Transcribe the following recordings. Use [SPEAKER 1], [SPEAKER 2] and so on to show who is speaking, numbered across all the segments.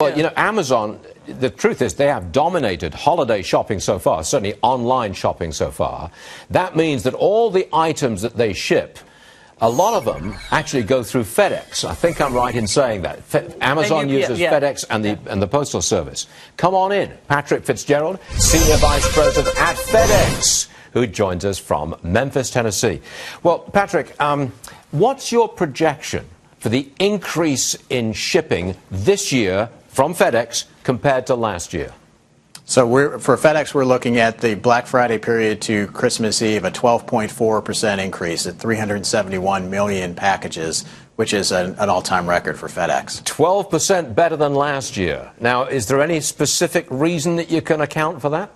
[SPEAKER 1] Well, you know, Amazon, the truth is they have dominated holiday shopping so far, certainly online shopping so far. That means that all the items that they ship, a lot of them actually go through FedEx. I think I'm right in saying that. Amazon uses FedEx and the Postal Service. Come on in. Patrick Fitzgerald, Senior Vice President at FedEx, who joins us from Memphis, Tennessee. Well, Patrick, what's your projection for the increase in shipping this year from FedEx compared to last year?
[SPEAKER 2] So for FedEx, we're looking at the Black Friday period to Christmas Eve, a 12.4% increase at 371 million packages, which is an all-time record for FedEx.
[SPEAKER 1] 12% better than last year. Now, is there any specific reason that you can account for that?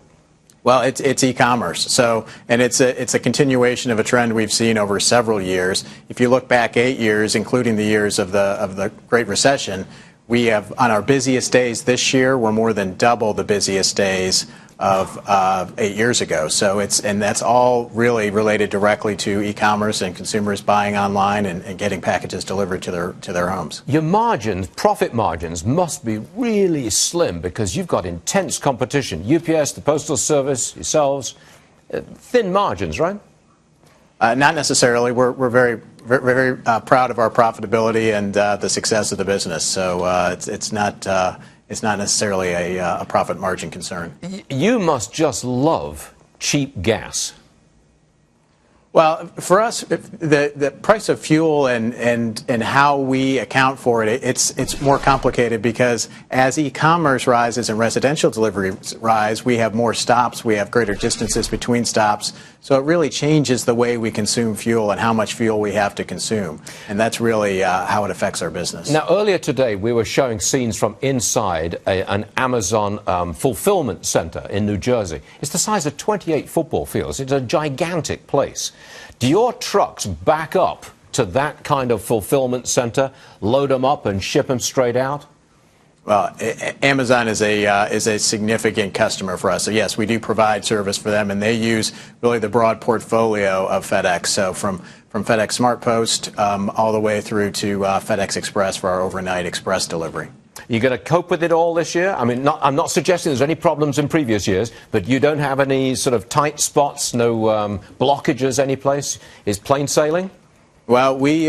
[SPEAKER 2] Well, it's e-commerce. So, and it's a continuation of a trend we've seen over several years. If you look back 8 years, including the years of the Great Recession, we have, on our busiest days this year, we're more than double the busiest days of 8 years ago. So and that's all really related directly to e-commerce and consumers buying online and getting packages delivered to their homes.
[SPEAKER 1] Your margins, profit margins, must be really slim because you've got intense competition. UPS, the Postal Service, yourselves, thin margins, right?
[SPEAKER 2] Not necessarily. We're very proud of our profitability and the success of the business. So it's not necessarily a profit margin concern.
[SPEAKER 1] You must just love cheap gas.
[SPEAKER 2] Well, for us, the price of fuel and how we account for it, it's more complicated because as e-commerce rises and residential deliveries rise, we have more stops, we have greater distances between stops, so it really changes the way we consume fuel and how much fuel we have to consume, and that's really how it affects our business.
[SPEAKER 1] Now, earlier today, we were showing scenes from inside an Amazon fulfillment center in New Jersey. It's the size of 28 football fields. It's a gigantic place. Do your trucks back up to that kind of fulfillment center, load them up and ship them straight out?
[SPEAKER 2] Well, Amazon is a significant customer for us. So yes, we do provide service for them, and they use really the broad portfolio of FedEx. So from FedEx SmartPost all the way through to FedEx Express for our overnight express delivery.
[SPEAKER 1] You're going to cope with it all this year? I mean, I'm not suggesting there's any problems in previous years, but you don't have any sort of tight spots, no blockages any place? Is plain sailing?
[SPEAKER 2] Well, we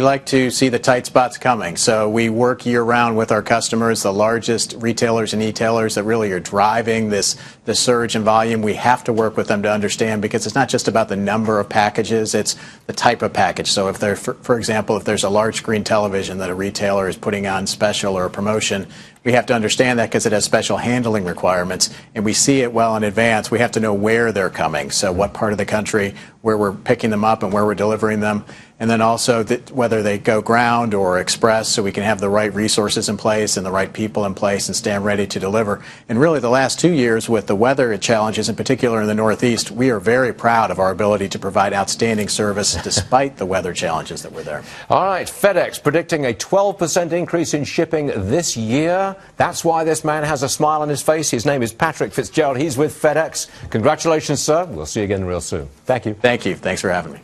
[SPEAKER 2] like to see the tight spots coming. So we work year-round with our customers, the largest retailers and e-tailers that really are driving the surge in volume. We have to work with them to understand because it's not just about the number of packages, it's the type of package. So if there, for example, if there's a large screen television that a retailer is putting on special or a promotion, we have to understand that because it has special handling requirements, and we see it well in advance. We have to know where they're coming, so what part of the country, where we're picking them up and where we're delivering them, and then also whether they go ground or express, so we can have the right resources in place and the right people in place and stand ready to deliver. And really the last 2 years with the weather challenges, in particular in the Northeast, we are very proud of our ability to provide outstanding service despite the weather challenges that were there.
[SPEAKER 1] All right, FedEx predicting a 12% increase in shipping this year. That's why this man has a smile on his face. His name is Patrick Fitzgerald. He's with FedEx. Congratulations, sir. We'll see you again real soon. Thank you.
[SPEAKER 2] Thank you. Thanks for having me.